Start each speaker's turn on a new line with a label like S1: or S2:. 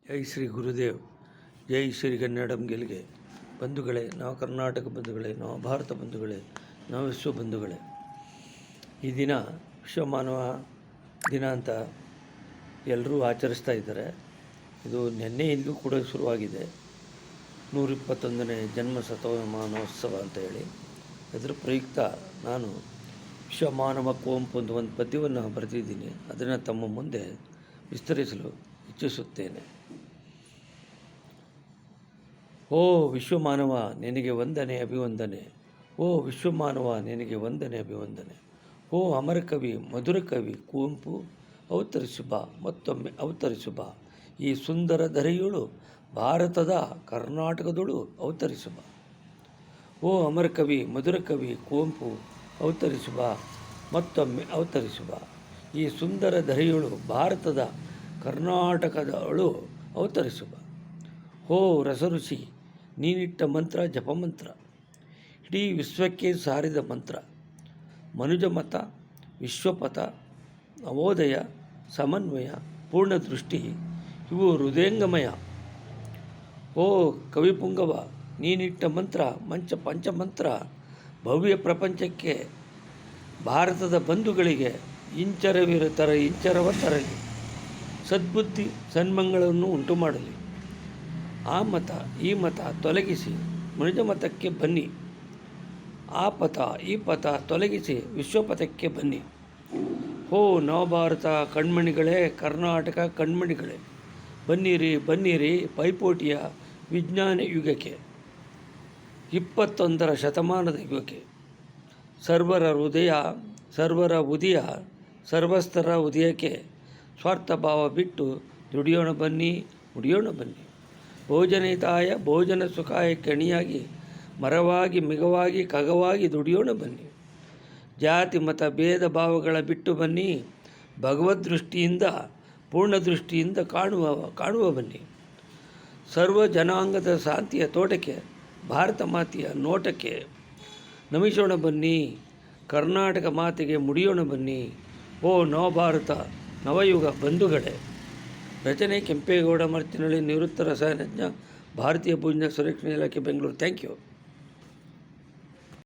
S1: ಜೈ ಶ್ರೀ ಗುರುದೇವ್, ಜೈ ಶ್ರೀ ಕನ್ನಡಂ ಗೆಲ್ಗೆ. ಬಂಧುಗಳೇ, ನಾವು ಕರ್ನಾಟಕ ಬಂಧುಗಳೇ, ನಾವು ಭಾರತ ಬಂಧುಗಳೇ, ನಾವು ವಿಶ್ವ ಬಂಧುಗಳೇ. ಈ ದಿನ ವಿಶ್ವ ಮಾನವ ದಿನ ಅಂತ ಎಲ್ಲರೂ ಆಚರಿಸ್ತಾ ಇದ್ದಾರೆ. ಇದು ನಿನ್ನೆಯಿಂದಲೂ ಕೂಡ ಶುರುವಾಗಿದೆ. 121ನೇ ಜನ್ಮ ಶತಮಾನೋತ್ಸವ ಅಂತ ಹೇಳಿ ಅದರ ಪ್ರಯುಕ್ತ ನಾನು ವಿಶ್ವ ಮಾನವ ಕುವೆಂಪು ಒಂದು ಪದ್ಯವನ್ನು ಬರೆದಿದ್ದೀನಿ. ಅದನ್ನು ತಮ್ಮ ಮುಂದೆ ವಿಸ್ತರಿಸಲು ಇಚ್ಛಿಸುತ್ತೇನೆ. ಓ ವಿಶ್ವಮಾನವ, ನಿನಗೆ ವಂದನೆ ಅಭಿವಂದನೆ. ಓ ವಿಶ್ವಮಾನವ, ನಿನಗೆ ವಂದನೆ ಅಭಿವಂದನೆ. ಓ ಅಮರ ಕವಿ, ಮಧುರ ಕವಿ ಕುವೆಂಪು, ಅವತರಿಸು ಬಾ, ಮತ್ತೊಮ್ಮೆ ಅವತರಿಸು ಬಾ. ಈ ಸುಂದರ ಧರೆಯೊಳು ಭಾರತದ ಕರ್ನಾಟಕದೊಳು ಅವತರಿಸು ಬಾ. ಓ ಅಮರ ಕವಿ, ಮಧುರ ಕವಿ ಕುವೆಂಪು, ಅವತರಿಸು ಬಾ, ಮತ್ತೊಮ್ಮೆ ಅವತರಿಸು ಬಾ. ಈ ಸುಂದರ ಧರೆಯೊಳು ಭಾರತದ ಕರ್ನಾಟಕದಳು ಅವತರಿಸು ಬಾ. ಓ ರಸಋಷಿ, ನೀನಿಟ್ಟ ಮಂತ್ರ ಜಪಮಂತ್ರ, ಇಡೀ ವಿಶ್ವಕ್ಕೆ ಸಾರಿದ ಮಂತ್ರ. ಮನುಜಮತ, ವಿಶ್ವಪಥ, ನವೋದಯ, ಸಮನ್ವಯ, ಪೂರ್ಣದೃಷ್ಟಿ ಇವು ಹೃದಯಂಗಮಯ. ಓ ಕವಿಪುಂಗವ, ನೀನಿಟ್ಟ ಮಂತ್ರ ಪಂಚಮಂತ್ರ ಭವ್ಯ ಪ್ರಪಂಚಕ್ಕೆ, ಭಾರತದ ಬಂಧುಗಳಿಗೆ ಇಂಚರವ ತರಲಿ, ಸದ್ಬುದ್ಧಿ ಸನ್ಮಂಗಳನ್ನು ಉಂಟು ಮಾಡಲಿ. ಆ ಮತ ಈ ಮತ ತೊಲಗಿಸಿ ಮನುಜಮತಕ್ಕೆ ಬನ್ನಿ, ಆ ಪಥ ಈ ಪಥ ತೊಲಗಿಸಿ ವಿಶ್ವಪಥಕ್ಕೆ ಬನ್ನಿ. ಓ ನವಭಾರತ ಕಣ್ಮಣಿಗಳೇ, ಕರ್ನಾಟಕ ಕಣ್ಮಣಿಗಳೇ, ಬನ್ನಿರಿ ಬನ್ನಿರಿ ಪೈಪೋಟಿಯ ವಿಜ್ಞಾನ ಯುಗಕ್ಕೆ, 21ರ ಶತಮಾನದ ಯುಗಕ್ಕೆ. ಸರ್ವರ ಹೃದಯ, ಸರ್ವರ ಉದಯ, ಸರ್ವಸ್ತರ ಉದಯಕ್ಕೆ ಸ್ವಾರ್ಥ ಭಾವ ಬಿಟ್ಟು ದುಡಿಯೋಣ ಬನ್ನಿ, ಮುಡಿಯೋಣ ಬನ್ನಿ. ಭೋಜನೇತಾಯ ಭೋಜನ ಸುಖಾಯ ಕಣಿಯಾಗಿ, ಮರವಾಗಿ ಮಿಗವಾಗಿ ಖಗವಾಗಿ ದುಡಿಯೋಣ ಬನ್ನಿ. ಜಾತಿ ಮತ ಭೇದ ಭಾವಗಳ ಬಿಟ್ಟು ಬನ್ನಿ, ಭಗವದ್ದೃಷ್ಟಿಯಿಂದ ಪೂರ್ಣದೃಷ್ಟಿಯಿಂದ ಕಾಣುವ ಬನ್ನಿ. ಸರ್ವ ಜನಾಂಗದ ಶಾಂತಿಯ ತೋಟಕ್ಕೆ, ಭಾರತ ಮಾತೆಯ ನೋಟಕ್ಕೆ ನಮಿಸೋಣ ಬನ್ನಿ, ಕರ್ನಾಟಕ ಮಾತೆಗೆ ಮುಡಿಯೋಣ ಬನ್ನಿ. ಓ ನವಭಾರತ ನವಯುಗ ಬಂಧುಗಳೇ. ರಚನೆ ಕೆಂಪೇಗೌಡ ಮರ್ತಿನಳ್ಳಿ, ನಿವೃತ್ತ ರಸಾಯನಜ್ಞ, ಭಾರತೀಯ ಭೂಜ್ಞ ಸಂರಕ್ಷಣಾ ಇಲಾಖೆ, ಬೆಂಗಳೂರು. Thank you.